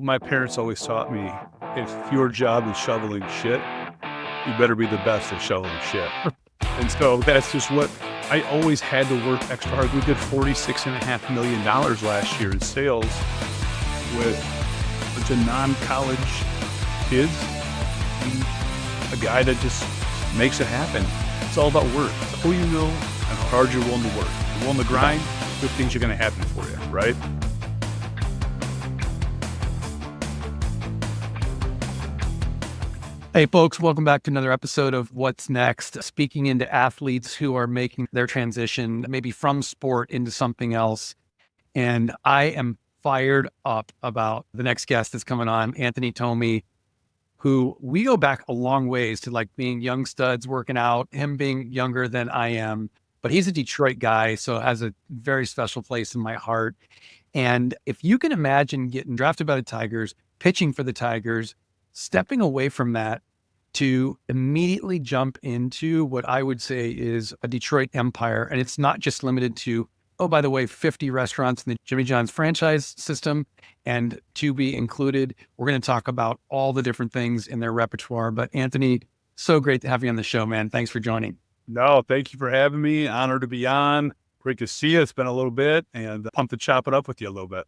My parents always taught me, if your job is shoveling shit, you better be the best at shoveling shit. And so that's just what I always had to work extra hard. We did $46.5 million last year in sales with a bunch of non-college kids and a guy that just makes it happen. It's all about work. It's who you know and how hard you're willing to work. You're willing to grind, good things are going to happen for you, right? Hey folks, welcome back to another episode of What's Next, speaking into athletes who are making their transition maybe from sport into something else. And I am fired up about the next guest that's coming on, Anthony Tomey, who we go back a long ways to like being young studs working out, him being younger than I am, but he's a Detroit guy, so has a very special place in my heart. And if you can imagine getting drafted by the Tigers, pitching for the Tigers, stepping away from that to immediately jump into what I would say is a Detroit empire. And it's not just limited to, oh, by the way, 50 restaurants in the Jimmy John's franchise system and to be included. We're going to talk about all the different things in their repertoire. But Anthony, so great to have you on the show, man. Thanks for joining. No, thank you for having me. Honored to be on. Great to see you. It's been a little bit and pumped to chop it up with you a little bit.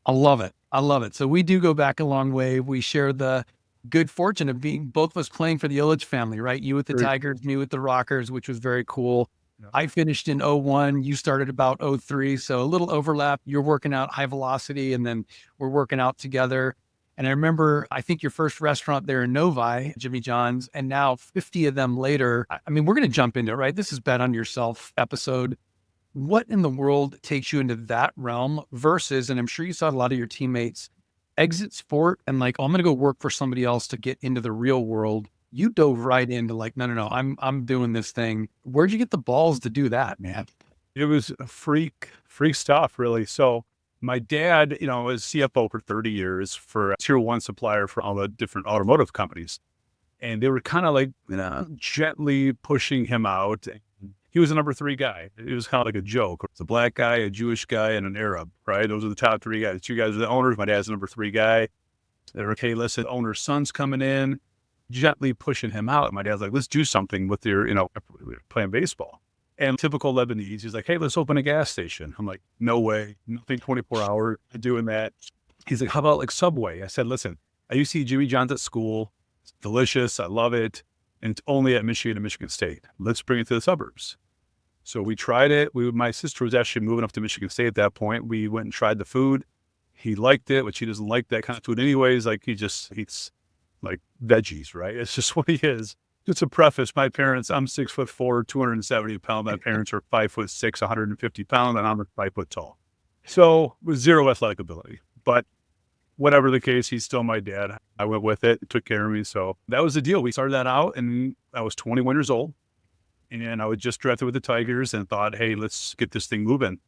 I love it. I love it. So we do go back a long way. We share the good fortune of being both of us playing for the Ilitch family, right? You with the Tigers, me with the Rockers, which was very cool. Yeah. I finished in 01. You started about 03. So a little overlap. You're working out high velocity and then we're working out together. And I remember, I think your first restaurant there in Novi, Jimmy John's, and now 50 of them later. I mean, we're going to jump into it, right? This is Bet on Yourself episode. What in the world takes you into that realm versus, and I'm sure you saw a lot of your teammates exit sport and like, oh, I'm going to go work for somebody else to get into the real world. You dove right into like, no, I'm doing this thing. Where'd you get the balls to do that, man? It was freak stuff, really. So my dad, was CFO for 30 years for a tier one supplier for all the different automotive companies. And they were kind of like, gently pushing him out. He was the number 3 guy. It was kind of like a joke. It's a black guy, a Jewish guy, and an Arab, right? Those are the top 3 guys. 2 guys are the owners. My dad's the number 3 guy. They're like, hey, listen, owner's son's coming in, gently pushing him out. And my dad's like, let's do something with your, playing baseball. And typical Lebanese, he's like, hey, let's open a gas station. I'm like, no way, nothing 24 hours doing that. He's like, how about like Subway? I said, listen, I used to eat Jimmy John's at school. It's delicious. I love it. And it's only at Michigan and Michigan State. Let's bring it to the suburbs. So we tried it. My sister was actually moving up to Michigan State at that point. We went and tried the food. He liked it, which he doesn't like that kind of food anyways. Like he just eats like veggies, right? It's just what he is. Just a preface, my parents, I'm 6'4", 270 pounds. My parents are 5'6", 150 pounds, and I'm 5 foot tall. So with zero athletic ability, but whatever the case, he's still my dad. I went with it, took care of me. So that was the deal. We started that out and I was 21 years old and I was just drafted with the Tigers and thought, hey, let's get this thing moving.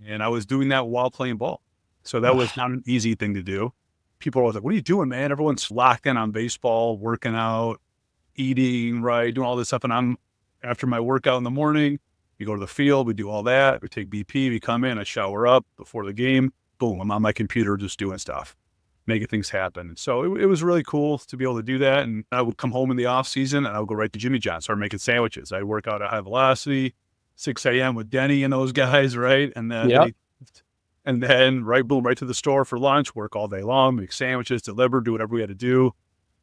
And I was doing that while playing ball. So that was not an easy thing to do. People are always like, what are you doing, man? Everyone's locked in on baseball, working out, eating, right, doing all this stuff. And I'm, after my workout in the morning, we go to the field, we do all that. We take BP, we come in, I shower up before the game. Boom, I'm on my computer just doing stuff, making things happen. And so it was really cool to be able to do that. And I would come home in the off season and I would go right to Jimmy John's, start making sandwiches. I'd work out at high velocity, 6 a.m. with Denny and those guys, right? And then right, boom, right to the store for lunch, work all day long, make sandwiches, deliver, do whatever we had to do,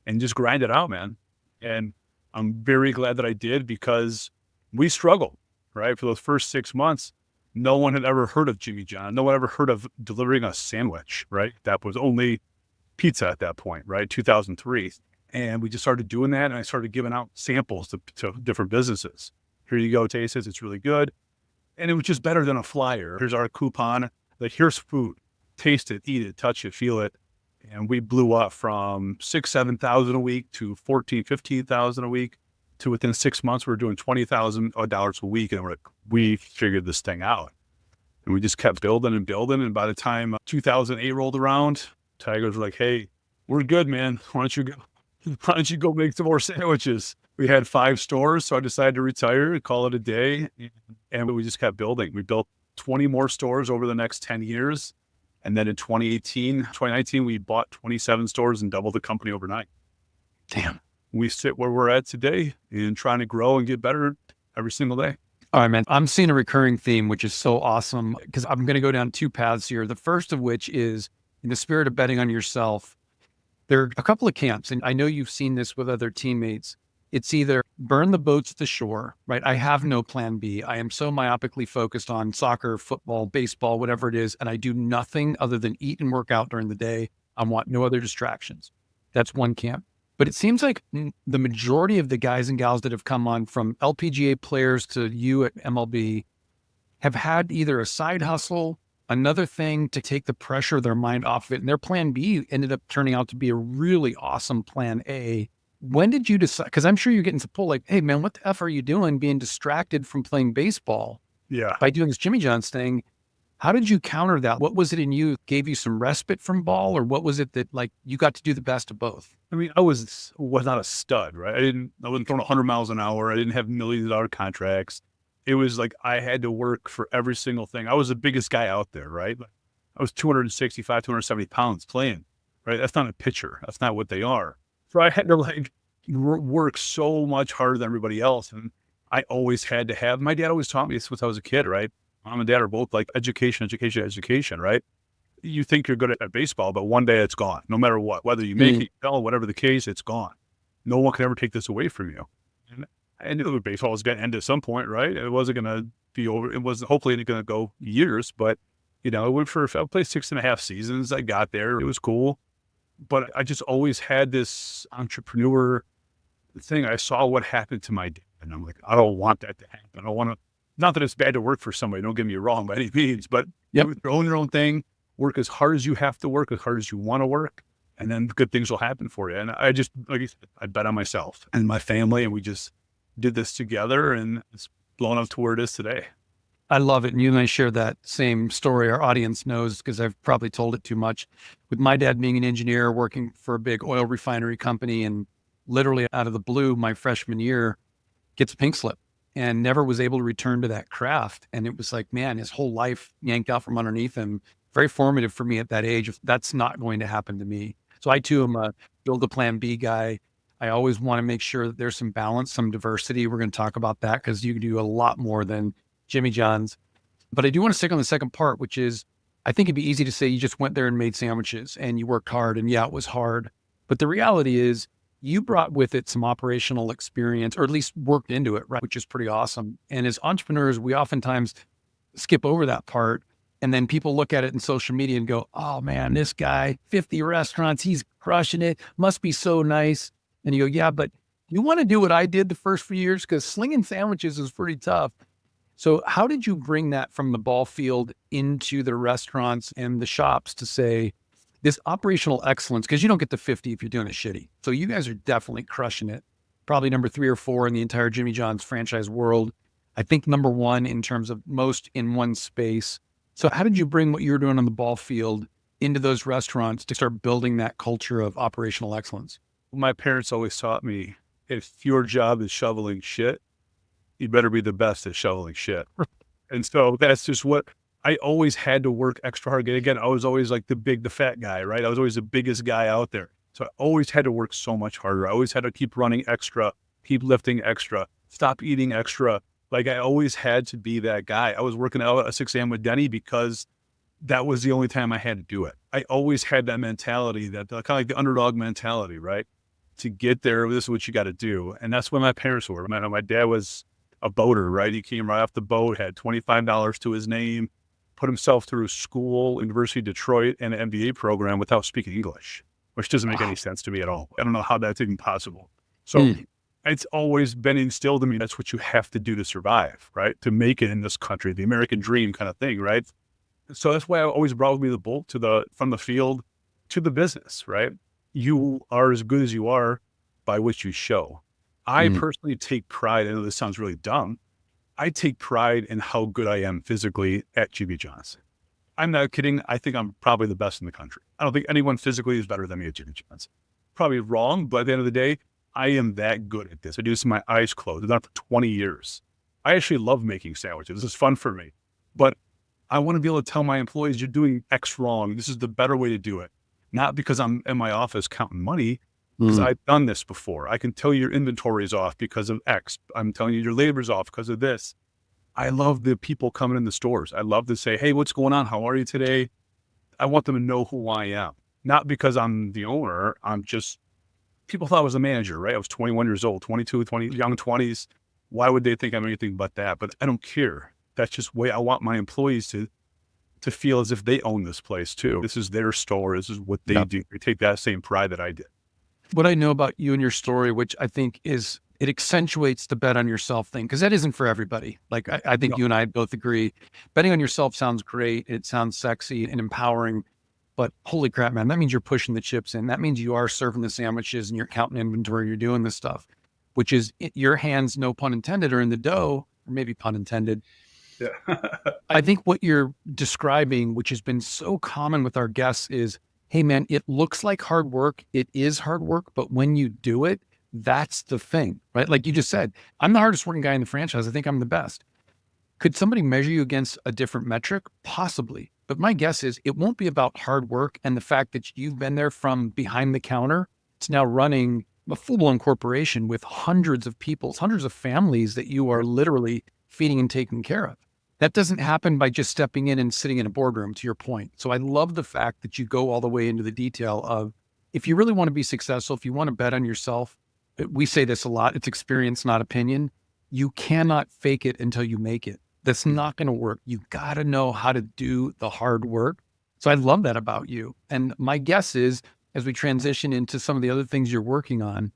and just grind it out, man. And I'm very glad that I did because we struggled, right? For those first 6 months, no one had ever heard of Jimmy John. No one ever heard of delivering a sandwich, right? That was only pizza at that point, right? 2003. And we just started doing that. And I started giving out samples to different businesses. Here you go, taste this. It's really good. And it was just better than a flyer. Here's our coupon. Like, here's food. Taste it, eat it, touch it, feel it. And we blew up from 6,000, 7,000 a week to 14,000, 15,000 a week to within 6 months, we were doing $20,000 a week. And we figured this thing out. And we just kept building and building. And by the time 2008 rolled around, Tigers were like, hey, we're good, man. Why don't you go make some more sandwiches? We had 5 stores. So I decided to retire and call it a day. And we just kept building. We built 20 more stores over the next 10 years. And then in 2019, we bought 27 stores and doubled the company overnight. Damn. We sit where we're at today and trying to grow and get better every single day. All right, man. I'm seeing a recurring theme, which is so awesome because I'm going to go down two paths here. The first of which is in the spirit of betting on yourself. There are a couple of camps, and I know you've seen this with other teammates. It's either burn the boats at the shore, right? I have no plan B. I am so myopically focused on soccer, football, baseball, whatever it is, and I do nothing other than eat and work out during the day. I want no other distractions. That's one camp. But it seems like the majority of the guys and gals that have come on, from LPGA players to you at MLB, have had either a side hustle, another thing to take the pressure of their mind off of it. And their plan B ended up turning out to be a really awesome plan A. When did you decide? Because I'm sure you're getting to pull like, hey, man, what the F are you doing being distracted from playing baseball by doing this Jimmy John's thing? How did you counter that? What was it in you gave you some respite from ball, or what was it that like you got to do the best of both? I mean, I was not a stud, right? I wasn't throwing 100 miles an hour. I didn't have $million contracts. It was like I had to work for every single thing. I was the biggest guy out there, right? I was 265, 270 pounds playing, right? That's not a pitcher. That's not what they are. So I had to like work so much harder than everybody else. And I always had to have, my dad always taught me this since I was a kid, right? Mom and dad are both like education, right? You think you're good at baseball, but one day it's gone, no matter what. Whether you make it, whatever the case, it's gone. No one can ever take this away from you. And I knew baseball was going to end at some point, right? It wasn't going to be over. It wasn't hopefully going to go years, but you know, I played 6.5 seasons. I got there. It was cool. But I just always had this entrepreneur thing. I saw what happened to my dad, and I'm like, I don't want that to happen. I don't want to, not that it's bad to work for somebody, don't get me wrong by any means, but own your own thing, work as hard as you have to work, as hard as you want to work, and then good things will happen for you. And I just, like I said, I bet on myself and my family, and we just did this together, and it's blown up to where it is today. I love it. And you and I share that same story. Our audience knows because I've probably told it too much. With my dad being an engineer, working for a big oil refinery company, and literally out of the blue, my freshman year gets a pink slip and never was able to return to that craft. And it was like, man, his whole life yanked out from underneath him. Very formative for me at that age. That's not going to happen to me. So I too am a build a plan B guy. I always want to make sure that there's some balance, some diversity. We're going to talk about that because you can do a lot more than Jimmy John's. But I do want to stick on the second part, which is, I think it'd be easy to say you just went there and made sandwiches and you worked hard, and yeah, it was hard. But the reality is you brought with it some operational experience, or at least worked into it, right? Which is pretty awesome. And as entrepreneurs, we oftentimes skip over that part. And then people look at it in social media and go, oh man, this guy, 50 restaurants, he's crushing it. Must be so nice. And you go, yeah, but you want to do what I did the first few years? Because slinging sandwiches is pretty tough. So how did you bring that from the ball field into the restaurants and the shops to say this operational excellence? Because you don't get to 50 if you're doing it shitty. So you guys are definitely crushing it. Probably number 3 or 4 in the entire Jimmy John's franchise world. I think number 1 in terms of most in one space. So how did you bring what you were doing on the ball field into those restaurants to start building that culture of operational excellence? My parents always taught me, if your job is shoveling shit, you better be the best at shoveling shit. And so that's just what I always had to work extra hard. Again, I was always like the fat guy, right? I was always the biggest guy out there. So I always had to work so much harder. I always had to keep running extra, keep lifting extra, stop eating extra. Like I always had to be that guy. I was working out at 6 a.m. with Denny because that was the only time I had to do it. I always had that mentality, that kind of like the underdog mentality, right? To get there, this is what you got to do. And that's what my parents were. My dad was a boater, right? He came right off the boat, had $25 to his name, put himself through school, University of Detroit, and an MBA program without speaking English, which doesn't make any sense to me at all. I don't know how that's even possible. So it's always been instilled in me. That's what you have to do to survive, right? To make it in this country, the American dream kind of thing, right? So that's why I always brought with me the bolt from the field to the business, right? You are as good as you are by what you show. I personally take pride, I know this sounds really dumb, I take pride in how good I am physically at Jimmy John's. I'm not kidding. I think I'm probably the best in the country. I don't think anyone physically is better than me at Jimmy John's. Probably wrong, but at the end of the day, I am that good at this. I do this with my eyes closed. I've done it for 20 years. I actually love making sandwiches. This is fun for me. But I want to be able to tell my employees, you're doing X wrong. This is the better way to do it. Not because I'm in my office counting money, because I've done this before. I can tell you your inventory is off because of X. I'm telling you your labor's off because of this. I love the people coming in the stores. I love to say, hey, what's going on? How are you today? I want them to know who I am. Not because I'm the owner. I'm just, people thought I was a manager, right? I was 21 years old, 22, 20, young 20s. Why would they think I'm anything but that? But I don't care. That's just the way I want my employees to feel as if they own this place too. This is their store. This is what they do. They take that same pride that I did. What I know about you and your story, which I think is, it accentuates the bet on yourself thing, because that isn't for everybody. Like I think you and I both agree, betting on yourself sounds great. It sounds sexy and empowering, but holy crap, man, that means you're pushing the chips in. That means you are serving the sandwiches and you're counting inventory. You're doing this stuff, which is your hands, no pun intended, are in the dough, or maybe pun intended. Yeah. I think what you're describing, which has been so common with our guests, is, hey man, it looks like hard work. It is hard work, but when you do it, that's the thing, right? Like you just said, I'm the hardest working guy in the franchise. I think I'm the best. Could somebody measure you against a different metric? Possibly. But my guess is it won't be about hard work and the fact that you've been there from behind the counter to now running a full-blown corporation with hundreds of people, hundreds of families that you are literally feeding and taking care of. That doesn't happen by just stepping in and sitting in a boardroom, to your point. So I love the fact that you go all the way into the detail of, if you really want to be successful, if you want to bet on yourself, we say this a lot, it's experience, not opinion. You cannot fake it until you make it. That's not going to work. You got to know how to do the hard work. So I love that about you. And my guess is, as we transition into some of the other things you're working on,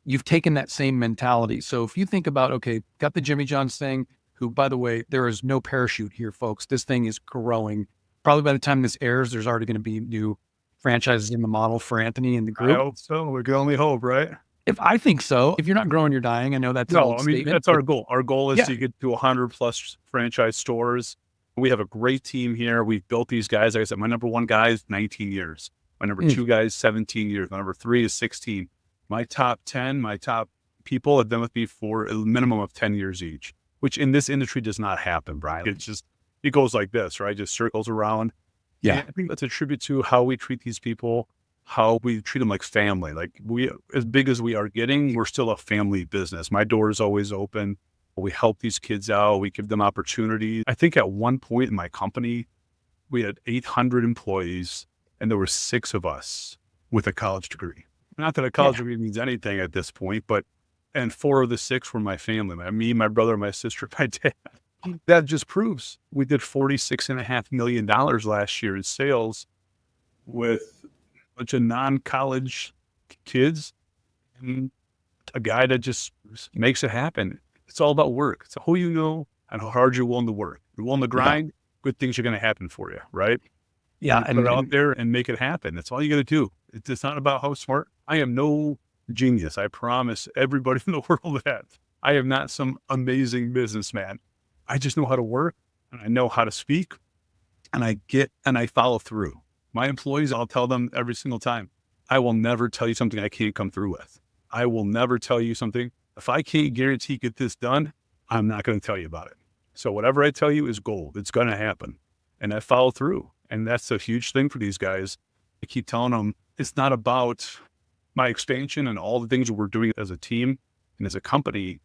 you've taken that same mentality. So if you think about, okay, got the Jimmy John's thing, who, by the way, there is no parachute here, folks. This thing is growing. Probably by the time this airs, there's already going to be new franchises in the model for Anthony and the group. I hope so. We can only hope, right? If I think so, if you're not growing, you're dying. I know that's an old statement. That's our goal. Our goal is to get to 100 plus franchise stores. We have a great team here. We've built these guys. Like I said, my number one guy is 19 years. My number two guy is 17 years. My number three is 16. My top 10, my top people have been with me for a minimum of 10 years each, which in this industry does not happen, Brian. It's just, it goes like this, right? Just circles around. Yeah. And I think that's a tribute to how we treat these people, how we treat them like family. Like, we, as big as we are getting, we're still a family business. My door is always open. We help these kids out. We give them opportunities. I think at one point in my company, we had 800 employees and there were 6 of us with a college degree. Not that a college degree means anything at this point, but, and 4 of the 6 were my family, me, my brother, my sister, my dad. That just proves we did $46.5 million last year in sales with a bunch of non-college kids and a guy that just makes it happen. It's all about work. It's who you know and how hard you're willing to work. You're willing to grind, good things are going to happen for you, right? Yeah. And put it out there and make it happen. That's all you got to do. It's not about how smart. I am no genius. I promise everybody in the world that. I am not some amazing businessman. I just know how to work and I know how to speak and I follow through. My employees, I'll tell them every single time, I will never tell you something I can't come through with. I will never tell you something. If I can't guarantee get this done, I'm not going to tell you about it. So whatever I tell you is gold. It's going to happen. And I follow through. And that's a huge thing for these guys. I keep telling them it's not about my expansion and all the things that we're doing as a team and as a company.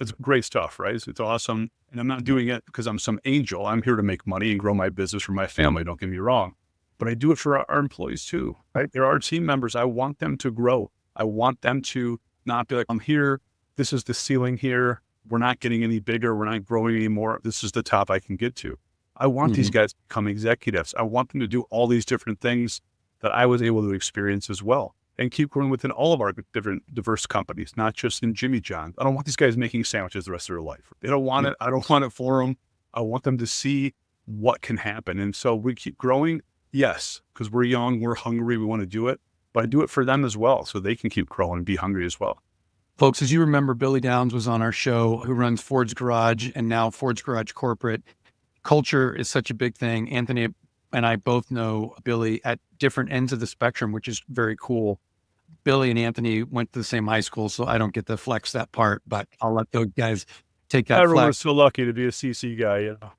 It's great stuff, right? It's awesome. And I'm not doing it because I'm some angel. I'm here to make money and grow my business for my family. Don't get me wrong. But I do it for our employees too, right? They're our team members. I want them to grow. I want them to not be like, I'm here. This is the ceiling here. We're not getting any bigger. We're not growing anymore. This is the top I can get to. I want these guys to become executives. I want them to do all these different things that I was able to experience as well and keep growing within all of our different diverse companies, not just in Jimmy John's. I don't want these guys making sandwiches the rest of their life. They don't want it. I don't want it for them. I want them to see what can happen. And so we keep growing. Yes, because we're young, we're hungry, we want to do it, but I do it for them as well so they can keep growing and be hungry as well. Folks, as you remember, Billy Downs was on our show, who runs Ford's Garage and now Ford's Garage Corporate. Culture is such a big thing. Anthony and I both know Billy at different ends of the spectrum, which is very cool. Billy and Anthony went to the same high school, so I don't get to flex that part, but I'll let those guys take that Everyone's flex. so lucky to be a CC guy, you know.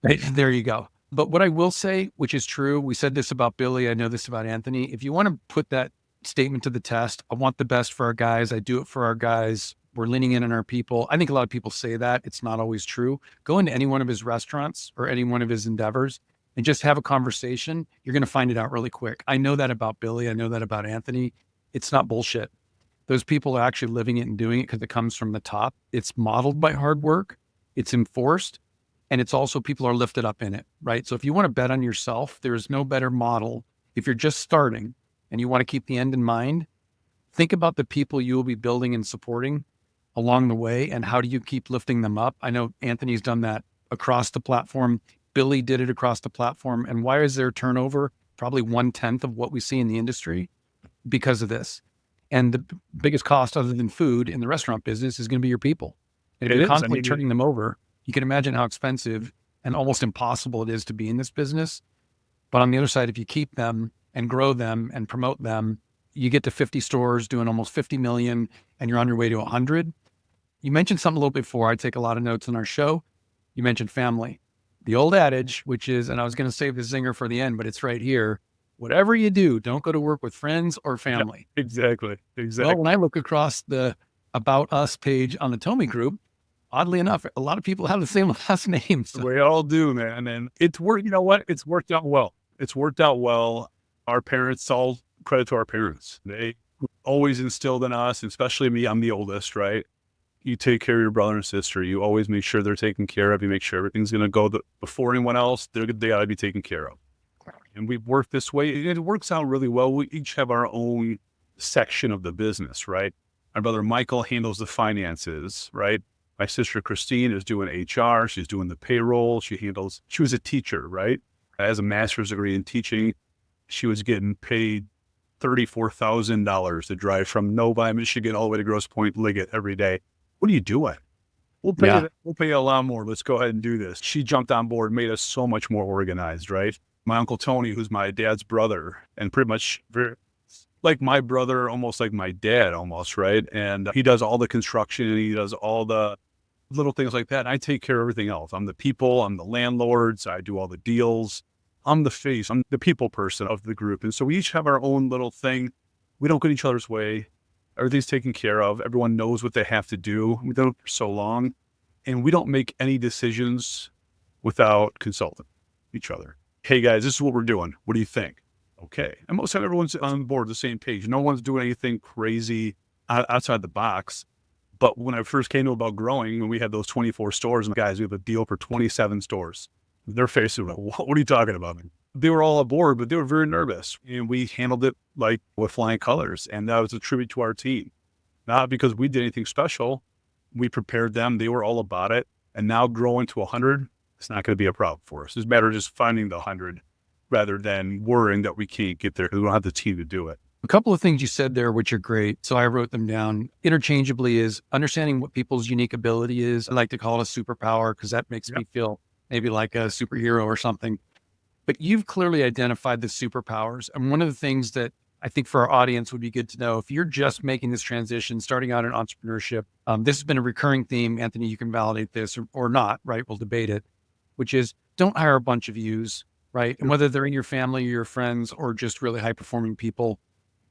Right, there you go. But what I will say, which is true, we said this about Billy, I know this about Anthony. If you want to put that statement to the test, I want the best for our guys. I do it for our guys. We're leaning in on our people. I think a lot of people say that. It's not always true. Go into any one of his restaurants or any one of his endeavors and just have a conversation. You're going to find it out really quick. I know that about Billy. I know that about Anthony. It's not bullshit. Those people are actually living it and doing it because it comes from the top. It's modeled by hard work. It's enforced. And it's also people are lifted up in it, right? So if you want to bet on yourself, there's no better model. If you're just starting and you want to keep the end in mind, think about the people you will be building and supporting along the way. And how do you keep lifting them up? I know Anthony's done that across the platform. Billy did it across the platform. And why is there turnover? Probably 1/10 of what we see in the industry because of this. And the biggest cost other than food in the restaurant business is going to be your people. And if you're constantly turning them over, you can imagine how expensive and almost impossible it is to be in this business. But on the other side, if you keep them and grow them and promote them, you get to 50 stores doing almost 50 million and you're on your way to 100. You mentioned something a little bit before. I take a lot of notes on our show. You mentioned family. The old adage, which is, and I was going to save the zinger for the end, but it's right here. Whatever you do, don't go to work with friends or family. Yeah, exactly. Well, when I look across the About Us page on the Tomey Group, oddly enough, a lot of people have the same last name. So. We all do, man. And it's worked. You know what? It's worked out well. It's worked out well. Our parents, all credit to our parents. They always instilled in us, especially me. I'm the oldest, right? You take care of your brother and sister. You always make sure they're taken care of. You make sure everything's going to go before anyone else. They got to be taken care of. And we've worked this way. It works out really well. We each have our own section of the business, right? My brother Michael handles the finances, right? My sister Christine is doing HR. She's doing the payroll. She was a teacher, right? Has a master's degree in teaching. She was getting paid $34,000 to drive from Novi, Michigan, all the way to Grosse Pointe Liggett every day. What are you doing? We'll pay you a lot more. Let's go ahead and do this. She jumped on board, made us so much more organized, right? My Uncle Tony, who's my dad's brother, and pretty much very, like my brother, almost like my dad almost, right? And he does all the construction and he does all the little things like that. And I take care of everything else. I'm the people, I'm the landlords, I do all the deals. I'm the face, I'm the people person of the group. And so we each have our own little thing. We don't get in each other's way. Everything's taken care of. Everyone knows what they have to do. We've done it for so long. And we don't make any decisions without consulting each other. Hey guys, this is what we're doing. What do you think? Okay. And most of the time everyone's on board, the same page. No one's doing anything crazy outside the box. But when I first came to about growing, when we had those 24 stores, and guys, we have a deal for 27 stores. Their faces were like, what are you talking about? They were all aboard, but they were very nervous. And we handled it like with flying colors. And that was a tribute to our team. Not because we did anything special. We prepared them. They were all about it. And now growing to 100, it's not going to be a problem for us. It's a matter of just finding the 100 rather than worrying that we can't get there because we don't have the team to do it. A couple of things you said there, which are great. So I wrote them down interchangeably, is understanding what people's unique ability is. I like to call it a superpower because that makes me feel maybe like a superhero or something. But you've clearly identified the superpowers. And one of the things that I think for our audience would be good to know, if you're just making this transition, starting out in entrepreneurship, this has been a recurring theme. Anthony, you can validate this or not, right? We'll debate it, which is don't hire a bunch of yous, right? And whether they're in your family or your friends or just really high performing people,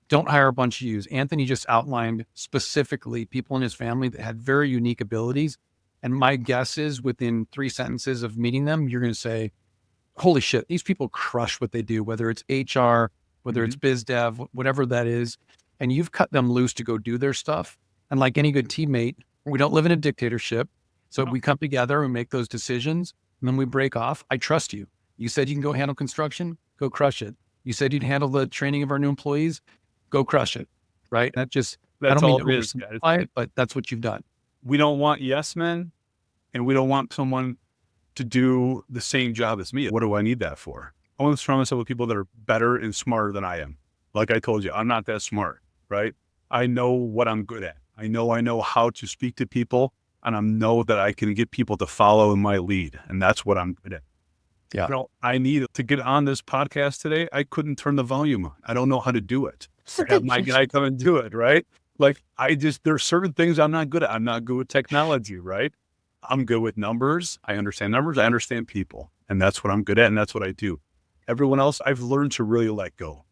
don't hire a bunch of yous. Anthony just outlined specifically people in his family that had very unique abilities. And my guess is within 3 sentences of meeting them, you're going to say, holy shit, these people crush what they do, whether it's HR, whether it's biz dev, whatever that is. And you've cut them loose to go do their stuff. And like any good teammate, we don't live in a dictatorship. So we come together and make those decisions and then we break off. I trust you. You said you can go handle construction, go crush it. You said you'd handle the training of our new employees, go crush it. Right. That's I don't mean to oversimplify it, but that's what you've done. We don't want yes men, and we don't want someone to do the same job as me. What do I need that for? I want to surround myself with people that are better and smarter than I am. Like I told you, I'm not that smart, right? I know what I'm good at. I know how to speak to people, and I know that I can get people to follow in my lead. And that's what I'm good at. Yeah. You know, I need to get on this podcast today. I couldn't turn the volume on. I don't know how to do it. I have my guy come and do it, right? Like there's certain things I'm not good at. I'm not good with technology, right? I'm good with numbers. I understand numbers. I understand people. And that's what I'm good at. And that's what I do. Everyone else, I've learned to really let go.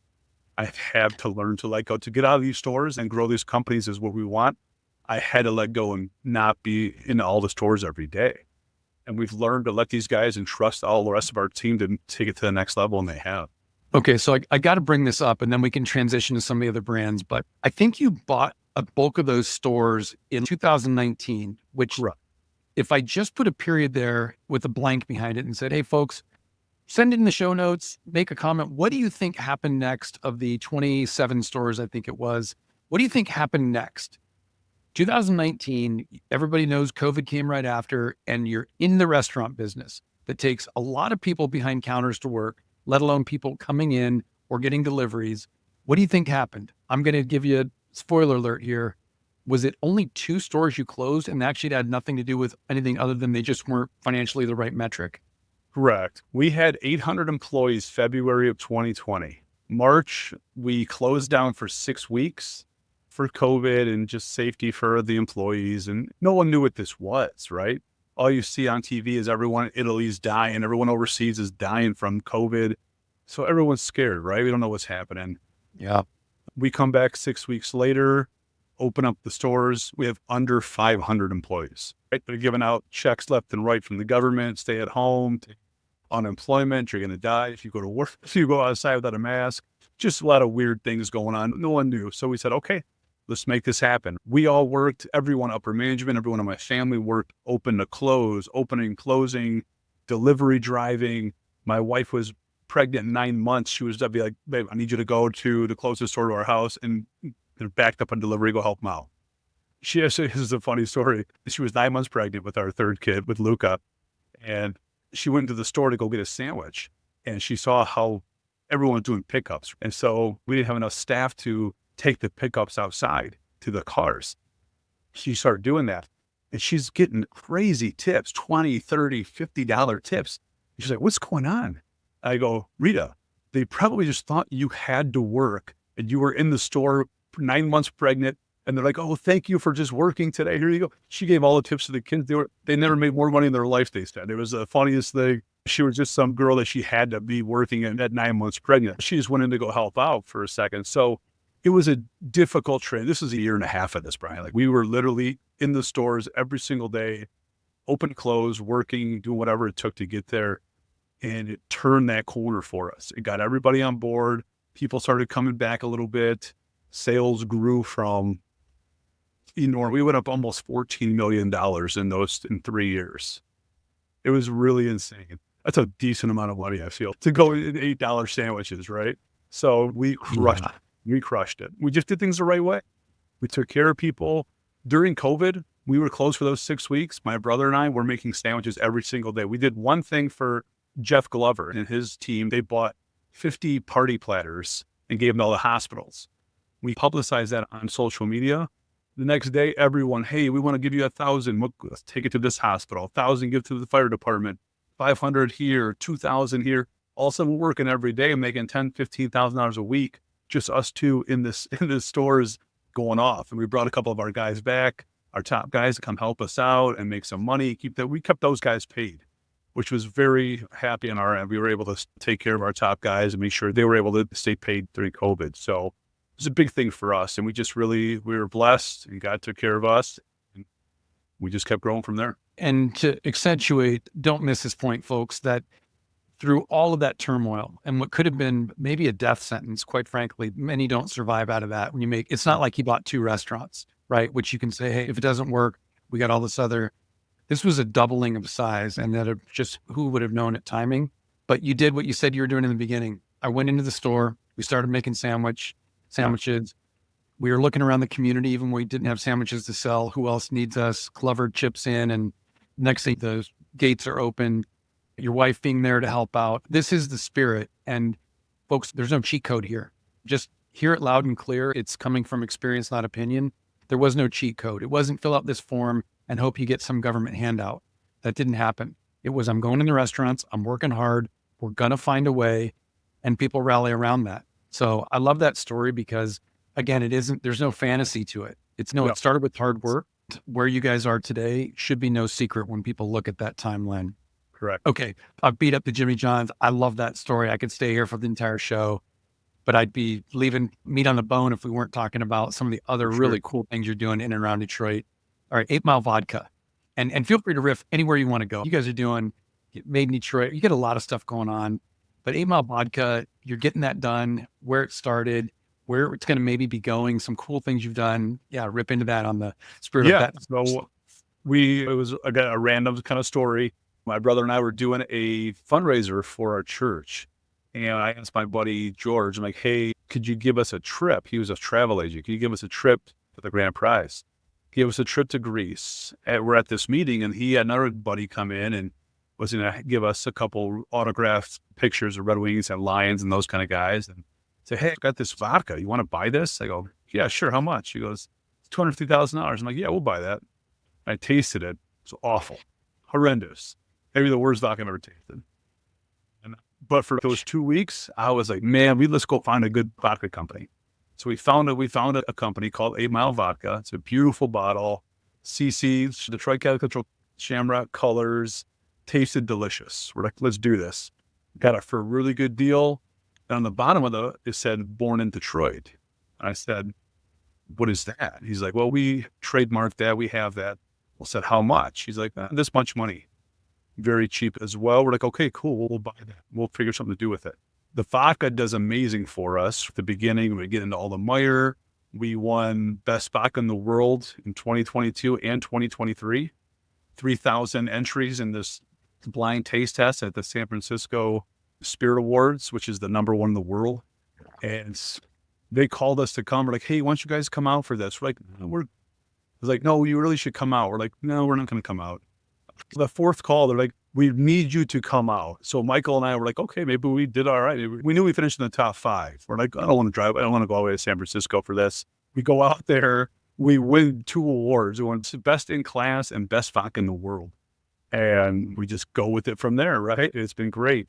I've had to learn to let go to get out of these stores and grow these companies is what we want. I had to let go and not be in all the stores every day. And we've learned to let these guys and trust all the rest of our team to take it to the next level, and they have. Okay, so I got to bring this up, and then we can transition to some of the other brands. But I think you bought a bulk of those stores in 2019, which Right. if I just put a period there with a blank behind it and said, hey, folks, send it in the show notes, make a comment. What do you think happened next of the 27 stores, I think it was? What do you think happened next? 2019, everybody knows COVID came right after, and you're in the restaurant business that takes a lot of people behind counters to work, let alone people coming in or getting deliveries. What do you think happened? I'm going to give you a spoiler alert here. Was it only 2 stores you closed, and actually it had nothing to do with anything other than they just weren't financially the right metric? Correct. We had 800 employees February of 2020. March, we closed down for 6 weeks for COVID and just safety for the employees. And no one knew what this was, right? All you see on TV is everyone in Italy's dying. Everyone overseas is dying from COVID. So everyone's scared, right? We don't know what's happening. Yeah. We come back 6 weeks later, open up the stores. We have under 500 employees, right? They're giving out checks left and right from the government, stay at home, unemployment, you're going to die if you go to work, if you go outside without a mask. Just a lot of weird things going on. No one knew. So we said, okay, let's make this happen. We all worked, everyone, upper management, everyone in my family worked open to close, opening, closing, delivery driving. My wife was pregnant 9 months. She was, I'd be like, babe, I need you to go to the closest store to our house, and they're backed up on delivery, go help them out. This is a funny story. She was 9 months pregnant with our third kid, with Luca. And she went into the store to go get a sandwich, and she saw how everyone was doing pickups. And so we didn't have enough staff to take the pickups outside to the cars. She started doing that, and she's getting crazy tips, $20, $30, $50 tips. And she's like, what's going on? I go, Rita, they probably just thought you had to work and you were in the store 9 months pregnant. And they're like, oh, thank you for just working today. Here you go. She gave all the tips to the kids. They never made more money in their life, they said. It was the funniest thing. She was just some girl that she had to be working at 9 months pregnant. She just went in to go help out for a second. So it was a difficult trade. This is a year and a half of this, Bryan. Like, we were literally in the stores every single day, open, close, working, doing whatever it took to get there. And it turned that corner for us. It got everybody on board. People started coming back a little bit. Sales grew from enormous. We went up almost $14 million in 3 years. It was really insane. That's a decent amount of money, I feel, to go in $8 sandwiches, right? So we crushed it. We crushed it. We just did things the right way. We took care of people. During COVID, we were closed for those 6 weeks. My brother and I were making sandwiches every single day. We did one thing for Jeff Glover and his team. They bought 50 party platters and gave them to all the hospitals. We publicized that on social media. The next day, everyone, hey, we want to give you 1,000. Let's take it to this hospital. 1,000, give to the fire department. 500 here, 2,000 here. All of a sudden, we're working every day, making $10,000, $15,000 a week. Just us two in the stores going off. And we brought a couple of our guys back, our top guys, to come help us out and make some money. We kept those guys paid, which was very happy on our end. We were able to take care of our top guys and make sure they were able to stay paid during COVID. So it was a big thing for us. And we were blessed, and God took care of us. And we just kept growing from there. And to accentuate, don't miss this point, folks, that through all of that turmoil and what could have been maybe a death sentence, quite frankly, many don't survive out of that. It's not like he bought 2 restaurants, right? Which you can say, hey, if it doesn't work, we got all this other. This was a doubling of size, and that just who would have known it timing. But you did what you said you were doing in the beginning. I went into the store. We started making sandwiches. We were looking around the community, even when we didn't have sandwiches to sell. Who else needs us? Glover chips in, and next thing, the gates are open. Your wife being there to help out. This is the spirit. And folks, there's no cheat code here. Just hear it loud and clear. It's coming from experience, not opinion. There was no cheat code. It wasn't fill out this form and hope you get some government handout. That didn't happen. It was, I'm going in the restaurants. I'm working hard. We're going to find a way. And people rally around that. So I love that story because, again, there's no fantasy to it. It started with hard work. Where you guys are today should be no secret when people look at that timeline. Correct. Okay. I beat up the Jimmy Johns. I love that story. I could stay here for the entire show, but I'd be leaving meat on the bone if we weren't talking about some of the other really cool things you're doing in and around Detroit. All right. 8 Mile Vodka. And feel free to riff anywhere you want to go. You guys are doing Made in Detroit. You get a lot of stuff going on, but 8 Mile Vodka, you're getting that done, where it started, where it's going to maybe be going, some cool things you've done. Yeah. Rip into that on the spirit of that. So it was again a random kind of story. My brother and I were doing a fundraiser for our church. And I asked my buddy George, I'm like, hey, could you give us a trip? He was a travel agent. Could you give us a trip for the grand prize? He gave us a trip to Greece. We're at this meeting, and he had another buddy come in and was going to give us a couple autographed pictures of Red Wings and Lions and those kind of guys. And say, hey, I got this vodka. You want to buy this? I go, yeah, sure. How much? He goes, it's $250,000. I'm like, yeah, we'll buy that. I tasted it. It's awful, horrendous. Maybe the worst vodka I've ever tasted. But for those 2 weeks, I was like, man, let's go find a good vodka company. So we found a company called 8 Mile Vodka. It's a beautiful bottle, CC, Detroit Cathedral Shamrock colors, tasted delicious. We're like, let's do this. Got it for a really good deal. And on the bottom of it said, born in Detroit. I said, what is that? He's like, well, we trademarked that. We have that. I said, how much? He's like, this much money. Very cheap as well. We're like, okay, cool. We'll buy that. We'll figure something to do with it. The vodka does amazing for us. At the beginning, we get into all the Meyer. We won Best Vodka in the World in 2022 and 2023. 3,000 entries in this blind taste test at the San Francisco Spirit Awards, which is the number one in the world. And they called us to come. We're like, hey, why don't you guys come out for this? We're like, no, you really should come out. We're like, no, we're not going to come out. The fourth call, they're like, we need you to come out. So Michael and I were like, okay, maybe we did all right. We knew we finished in the top 5. We're like, I don't want to drive. I don't want to go all the way to San Francisco for this. We go out there. We win 2 awards. We won Best in Class and Best Vodka in the World. And we just go with it from there, right? It's been great.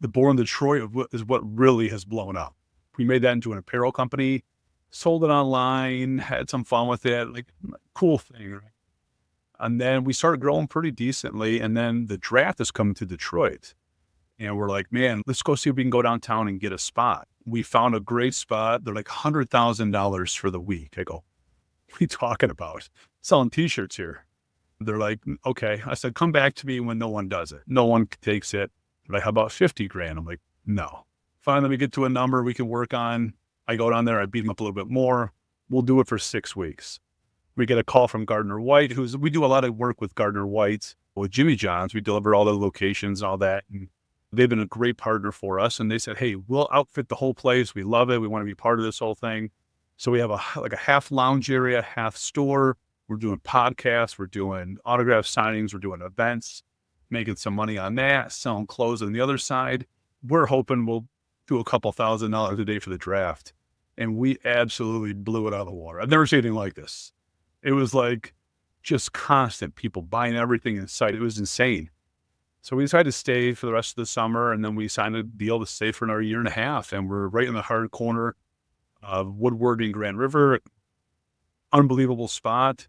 The Born Detroit is what really has blown up. We made that into an apparel company, sold it online, had some fun with it. Like, cool thing, right? And then we started growing pretty decently. And then the draft is coming to Detroit. And we're like, man, let's go see if we can go downtown and get a spot. We found a great spot. They're like $100,000 for the week. I go, what are you talking about? Selling t-shirts here. They're like, okay. I said, come back to me when no one does it. No one takes it. They're like, how about 50 grand? I'm like, no. Finally, we get to a number we can work on. I go down there. I beat them up a little bit more. We'll do it for 6 weeks. We get a call from Gardner White, we do a lot of work with Gardner White, with Jimmy John's. We deliver all the locations and all that. And they've been a great partner for us. And they said, hey, we'll outfit the whole place. We love it. We want to be part of this whole thing. So we have a half lounge area, half store. We're doing podcasts. We're doing autograph signings. We're doing events, making some money on that, selling clothes on the other side. We're hoping we'll do a couple $1,000s a day for the draft. And we absolutely blew it out of the water. I've never seen anything like this. It was like just constant people buying everything in sight. It was insane. So we decided to stay for the rest of the summer, and then we signed a deal to stay for another 1.5 years. And we're right in the hard corner of Woodward and Grand River. Unbelievable spot.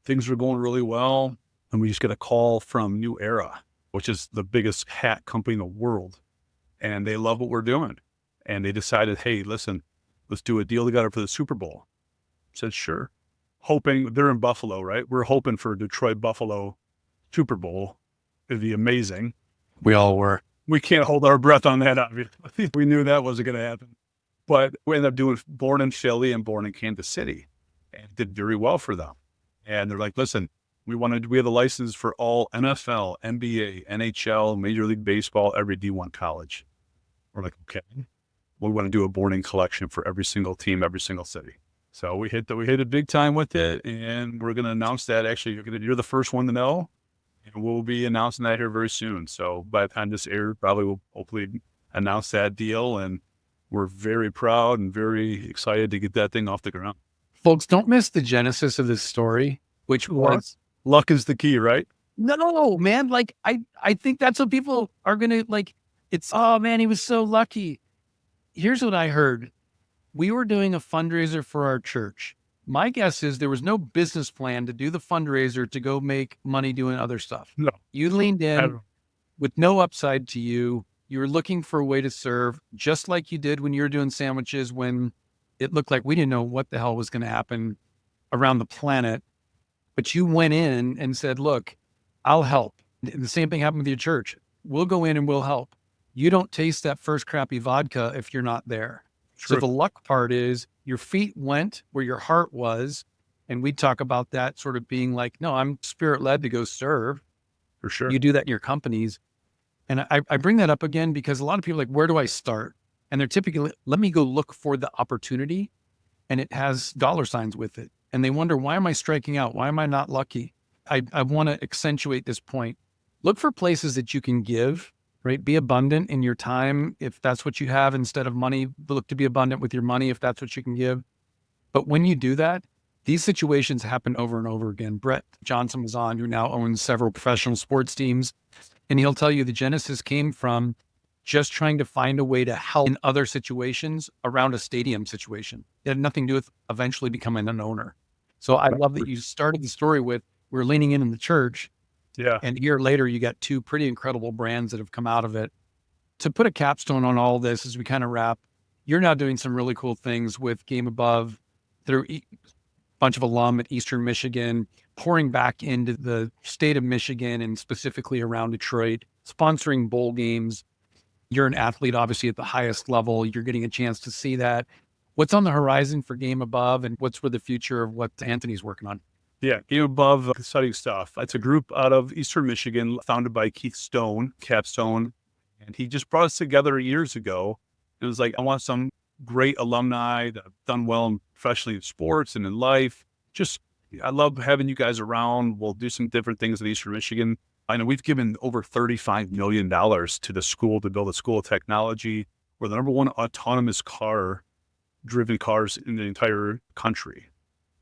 Things are going really well. And we just get a call from New Era, which is the biggest hat company in the world. And they love what we're doing. And they decided, hey, listen, let's do a deal together for the Super Bowl. I said, sure. Hoping, they're in Buffalo, right? We're hoping for Detroit Buffalo Super Bowl. It'd be amazing. We all were. We can't hold our breath on that, obviously. We knew that wasn't going to happen. But we ended up doing Born in Philly and Born in Kansas City, and did very well for them. And they're like, listen, we have a license for all NFL, NBA, NHL, Major League Baseball, every D1 college. We're like, okay, we want to do a Born in collection for every single team, every single city. So we hit it big time with it, and we're going to announce that. Actually, you're the first one to know, and we'll be announcing that here very soon. So by the time this airs, probably we'll hopefully announce that deal, and we're very proud and very excited to get that thing off the ground. Folks, don't miss the genesis of this story, which was luck is the key, right? No, man. Like I think that's what people are going to like. It's, oh man, he was so lucky. Here's what I heard. We were doing a fundraiser for our church. My guess is there was no business plan to do the fundraiser to go make money doing other stuff. No. You leaned in. with no upside to you. You were looking for a way to serve, just like you did when you were doing sandwiches, when it looked like we didn't know what the hell was going to happen around the planet. But you went in and said, look, I'll help. And the same thing happened with your church. We'll go in and we'll help. You don't taste that first crappy vodka if you're not there. True. So the luck part is your feet went where your heart was. And we talk about that sort of being like, no, I'm spirit led to go serve. For sure. You do that in your companies. And I bring that up again because a lot of people are like, where do I start? And they're typically, let me go look for the opportunity. And it has dollar signs with it. And they wonder, why am I striking out? Why am I not lucky? I want to accentuate this point. Look for places that you can give, right? Be abundant in your time. If that's what you have instead of money, look to be abundant with your money if that's what you can give. But when you do that, these situations happen over and over again. Brett Johnson was on, who now owns several professional sports teams. And he'll tell you the genesis came from just trying to find a way to help in other situations around a stadium situation. It had nothing to do with eventually becoming an owner. So I love that you started the story with, we're leaning in the church. Yeah. And a year later, you got two pretty incredible brands that have come out of it. To put a capstone on all this as we kind of wrap, you're now doing some really cool things with GameAbove through a bunch of alum at Eastern Michigan, pouring back into the state of Michigan and specifically around Detroit, sponsoring bowl games. You're an athlete, obviously, at the highest level. You're getting a chance to see that. What's on the horizon for GameAbove, and what's for the future of what Anthony's working on? Yeah, GameAbove, exciting stuff. It's a group out of Eastern Michigan, founded by Keith Stone, Capstone, and he just brought us together years ago. It was like, I want some great alumni that have done well professionally in sports and in life. Just, I love having you guys around. We'll do some different things at Eastern Michigan. I know we've given over $35 million to the school to build a school of technology. We're the number one autonomous driven cars in the entire country.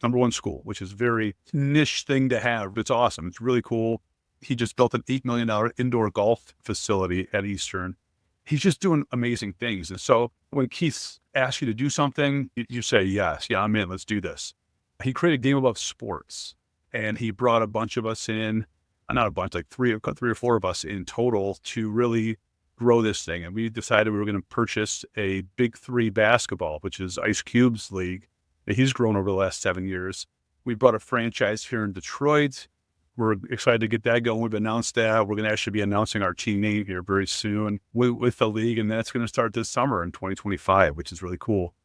Number one school, which is a very niche thing to have. It's awesome. It's really cool. He just built an $8 million indoor golf facility at Eastern. He's just doing amazing things. And so when Keith asks you to do something, you say, yes, yeah, I'm in, let's do this. He created GameAbove Sports, and he brought a bunch of us in, not a bunch, like three or four of us in total, to really grow this thing. And we decided we were going to purchase a Big3 basketball, which is Ice Cube's league, that he's grown over the last 7 years. We brought a franchise here in Detroit. We're excited to get that going. We've announced that. We're going to actually be announcing our team name here very soon with the league, and that's going to start this summer in 2025, which is really cool.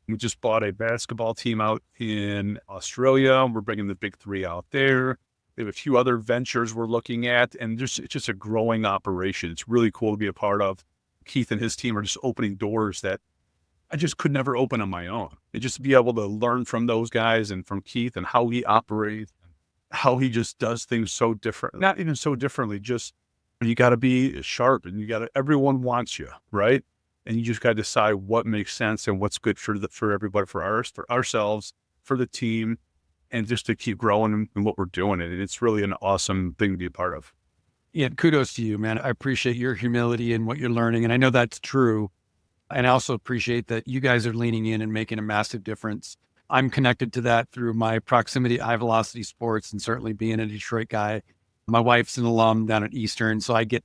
We just bought a basketball team out in Australia. We're bringing the Big3 out there. We have a few other ventures we're looking at, and it's just a growing operation. It's really cool to be a part of. Keith and his team are just opening doors that I just could never open on my own. And just to be able to learn from those guys and from Keith and how he operates, how he just does things so different, not even so differently, just you got to be sharp, and everyone wants you, right? And you just got to decide what makes sense and what's good for everybody, for ourselves, for the team, and just to keep growing in what we're doing. And it's really an awesome thing to be a part of. Yeah, kudos to you, man. I appreciate your humility and what you're learning. And I know that's true. And I also appreciate that you guys are leaning in and making a massive difference. I'm connected to that through my proximity at High Velocity Sports, and certainly being a Detroit guy. My wife's an alum down at Eastern, so I get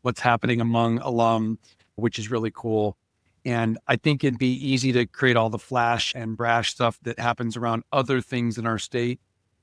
what's happening among alum, which is really cool. And I think it'd be easy to create all the flash and brash stuff that happens around other things in our state,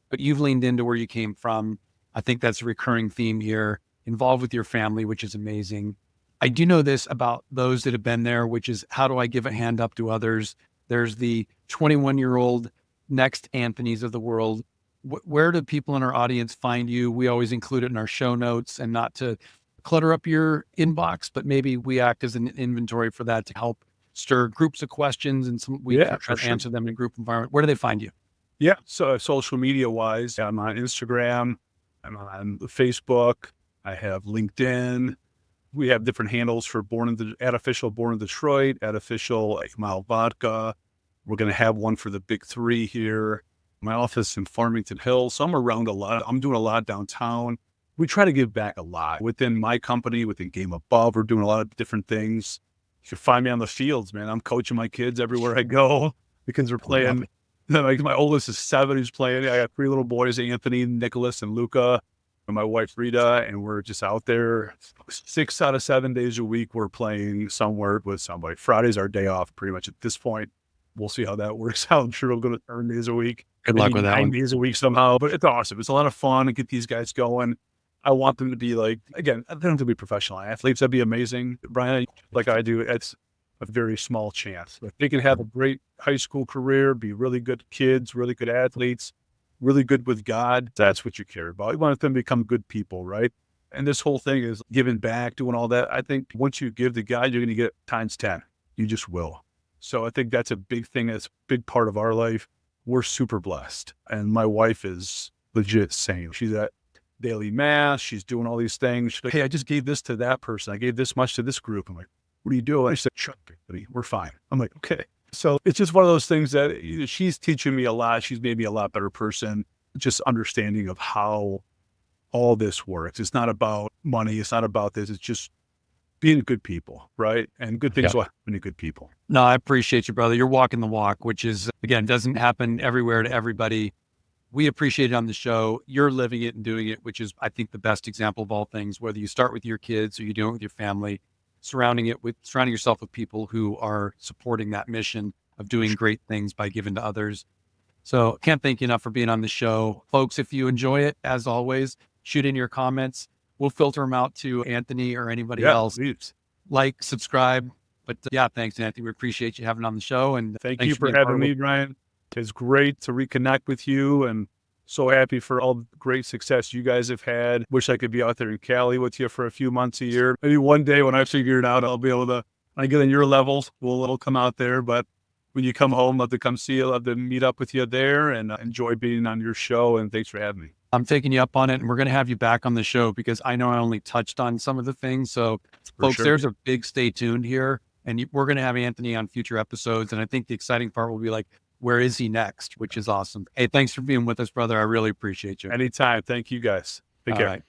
but you've leaned into where you came from. I think that's a recurring theme here, involved with your family, which is amazing. I do know this about those that have been there, which is, how do I give a hand up to others? There's the 21-year-old next Anthony's of the world. Where do people in our audience find you? We always include it in our show notes, and not to clutter up your inbox, but maybe we act as an inventory for that to help stir groups of questions, and we try to answer them in a group environment. Where do they find you? Yeah. So social media wise, I'm on Instagram, I'm on Facebook, I have LinkedIn. We have different handles for at official Born in Detroit, at official Mile Vodka. We're going to have one for the Big3 here. My office in Farmington Hills. So I'm around a lot. I'm doing a lot downtown. We try to give back a lot within my company, within GameAbove. We're doing a lot of different things. You can find me on the fields, man. I'm coaching my kids everywhere I go because we're playing. Like, my oldest is 7. He's playing. I got 3 little boys, Anthony, Nicholas, and Luca. and my wife Rita, and we're just out there 6 out of 7 days a week. We're playing somewhere with somebody. Friday's our day off pretty much at this point. We'll see how that works out. I'm sure we'll go to 7 days a week. Good luck with that 9 one. days a week somehow, but it's awesome. It's a lot of fun to get these guys going. I want them to be like, again, they don't have to be professional athletes. That'd be amazing. Bryan, like I do, it's a very small chance. If they can have a great high school career, be really good kids, really good athletes, really good with God, that's what you care about. You want them to become good people, right? And this whole thing is giving back, doing all that. I think once you give to God, you're going to get times 10. You just will. So I think that's a big thing. That's a big part of our life. We're super blessed. And my wife is legit sane. She's at daily mass. She's doing all these things. She's like, hey, I just gave this to that person. I gave this much to this group. I'm like, what are you doing? She said, shut up, buddy. We're fine. I'm like, okay. So it's just one of those things that she's teaching me a lot. She's made me a lot better person. Just understanding of how all this works. It's not about money. It's not about this. It's just being good people, right? And good things will happen to good people. No, I appreciate you, brother. You're walking the walk, which is, again, doesn't happen everywhere to everybody. We appreciate it on the show. You're living it and doing it, which is, I think, the best example of all things, whether you start with your kids or you do it with your family, surrounding yourself with people who are supporting that mission of doing great things by giving to others. So can't thank you enough for being on the show. Folks, if you enjoy it, as always, shoot in your comments. We'll filter them out to Anthony or anybody else. Please. Like, subscribe. But thanks, Anthony. We appreciate you having on the show. And thank you for having me, Bryan. It's great to reconnect with you, and so happy for all the great success you guys have had. Wish I could be out there in Cali with you for a few months a year. Maybe one day when I figure it out, I'll be able to, when I get on your levels, we'll come out there. But when you come home, love to come see you, love to meet up with you there, and enjoy being on your show. And thanks for having me. I'm taking you up on it, and we're going to have you back on the show because I know I only touched on some of the things. So folks, there's a big stay tuned here, and we're going to have Anthony on future episodes. And I think the exciting part will be like, where is he next? Which is awesome. Hey, thanks for being with us, brother. I really appreciate you. Anytime. Thank you guys. Take care. Right.